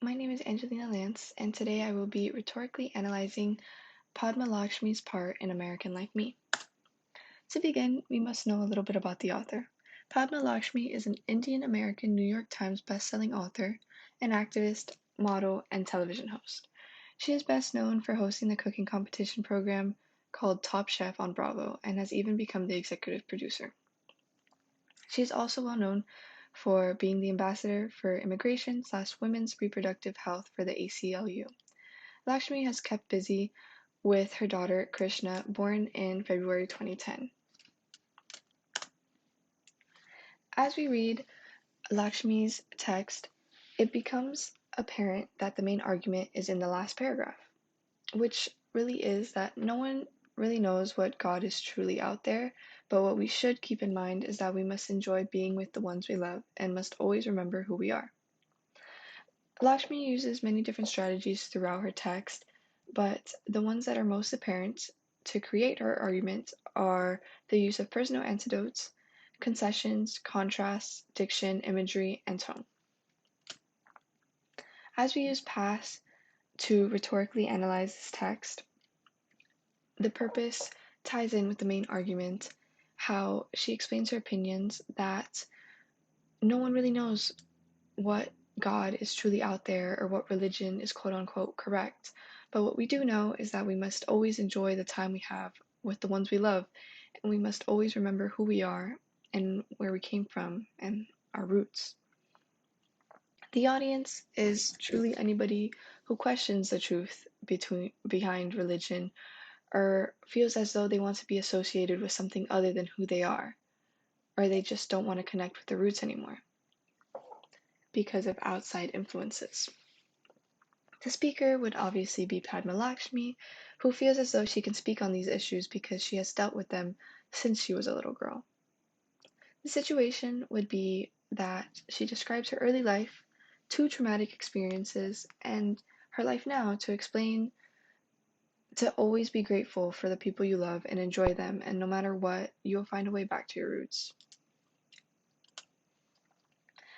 My name is Angelina Lance, and today I will be rhetorically analyzing Padma Lakshmi's part in American Like Me. To begin, we must know a little bit about the author. Padma Lakshmi is an Indian American New York Times bestselling author, an activist, model, and television host. She is best known for hosting the cooking competition program called Top Chef on Bravo and has even become the executive producer. She is also well known for being the ambassador for immigration/women's reproductive health for the ACLU. Lakshmi has kept busy with her daughter Krishna, born in February 2010. As we read Lakshmi's text, it becomes apparent that the main argument is in the last paragraph, which really is that no one really knows what God is truly out there, but what we should keep in mind is that we must enjoy being with the ones we love and must always remember who we are. Lakshmi uses many different strategies throughout her text, but the ones that are most apparent to create her argument are the use of personal antidotes, concessions, contrasts, diction, imagery, and tone. As we use past to rhetorically analyze this text, the purpose ties in with the main argument, how she explains her opinions that no one really knows what God is truly out there or what religion is quote unquote correct. But what we do know is that we must always enjoy the time we have with the ones we love, and we must always remember who we are and where we came from and our roots. The audience is truly anybody who questions the truth behind religion or feels as though they want to be associated with something other than who they are, or they just don't want to connect with their roots anymore because of outside influences. The speaker would obviously be Padma Lakshmi, who feels as though she can speak on these issues because she has dealt with them since she was a little girl. The situation would be that she describes her early life, two traumatic experiences, and her life now to explain to always be grateful for the people you love and enjoy them, and no matter what, you'll find a way back to your roots.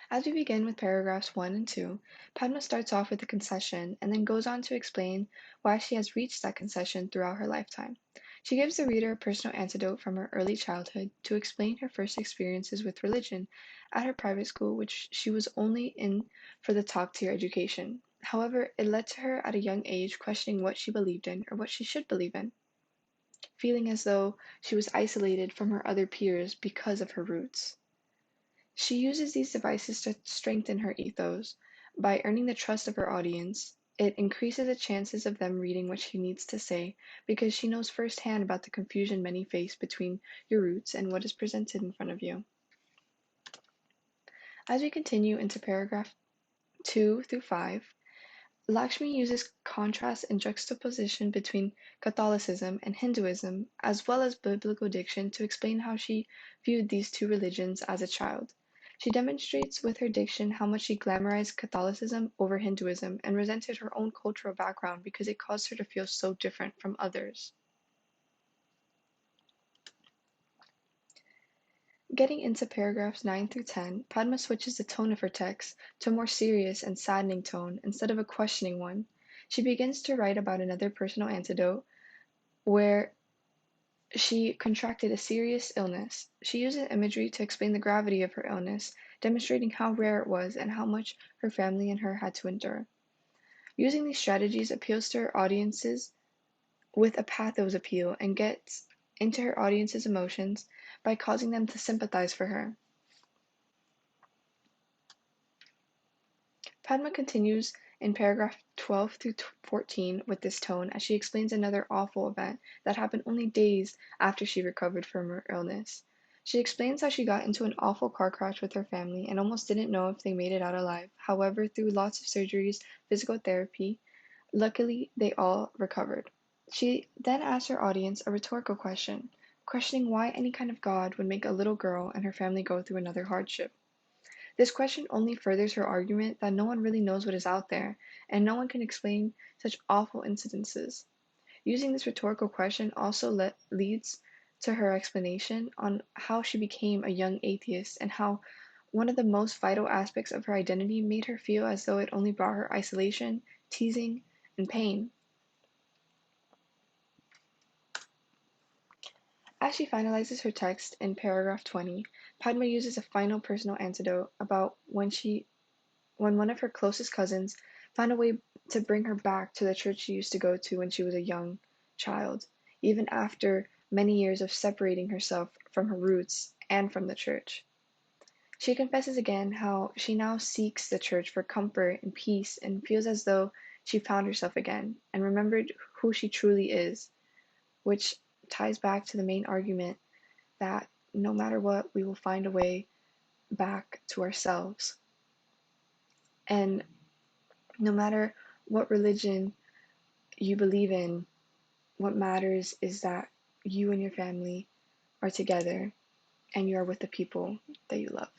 As we begin with paragraphs 1 and 2, Padma starts off with a concession and then goes on to explain why she has reached that concession throughout her lifetime. She gives the reader a personal anecdote from her early childhood to explain her first experiences with religion at her private school, which she was only in for the top-tier education. However, it led to her at a young age questioning what she believed in or what she should believe in, feeling as though she was isolated from her other peers because of her roots. She uses these devices to strengthen her ethos. By earning the trust of her audience, it increases the chances of them reading what she needs to say because she knows firsthand about the confusion many face between your roots and what is presented in front of you. As we continue into paragraph 2 through 5, Lakshmi uses contrast and juxtaposition between Catholicism and Hinduism, as well as biblical diction, to explain how she viewed these two religions as a child. She demonstrates with her diction how much she glamorized Catholicism over Hinduism and resented her own cultural background because it caused her to feel so different from others. Getting into paragraphs 9 through 10, Padma switches the tone of her text to a more serious and saddening tone instead of a questioning one. She begins to write about another personal anecdote where she contracted a serious illness. She uses imagery to explain the gravity of her illness, demonstrating how rare it was and how much her family and her had to endure. Using these strategies appeals to her audiences with a pathos appeal and gets into her audience's emotions by causing them to sympathize for her. Padma continues in paragraph 12 through 14 with this tone as she explains another awful event that happened only days after she recovered from her illness. She explains how she got into an awful car crash with her family and almost didn't know if they made it out alive. However, through lots of surgeries, physical therapy, luckily they all recovered. She then asks her audience a rhetorical question, questioning why any kind of God would make a little girl and her family go through another hardship. This question only furthers her argument that no one really knows what is out there, and no one can explain such awful incidences. Using this rhetorical question also leads to her explanation on how she became a young atheist and how one of the most vital aspects of her identity made her feel as though it only brought her isolation, teasing, and pain. As she finalizes her text in paragraph 20, Padma uses a final personal anecdote about when one of her closest cousins found a way to bring her back to the church she used to go to when she was a young child, even after many years of separating herself from her roots and from the church. She confesses again how she now seeks the church for comfort and peace and feels as though she found herself again and remembered who she truly is, which ties back to the main argument that no matter what, we will find a way back to ourselves. And no matter what religion you believe in, what matters is that you and your family are together and you are with the people that you love.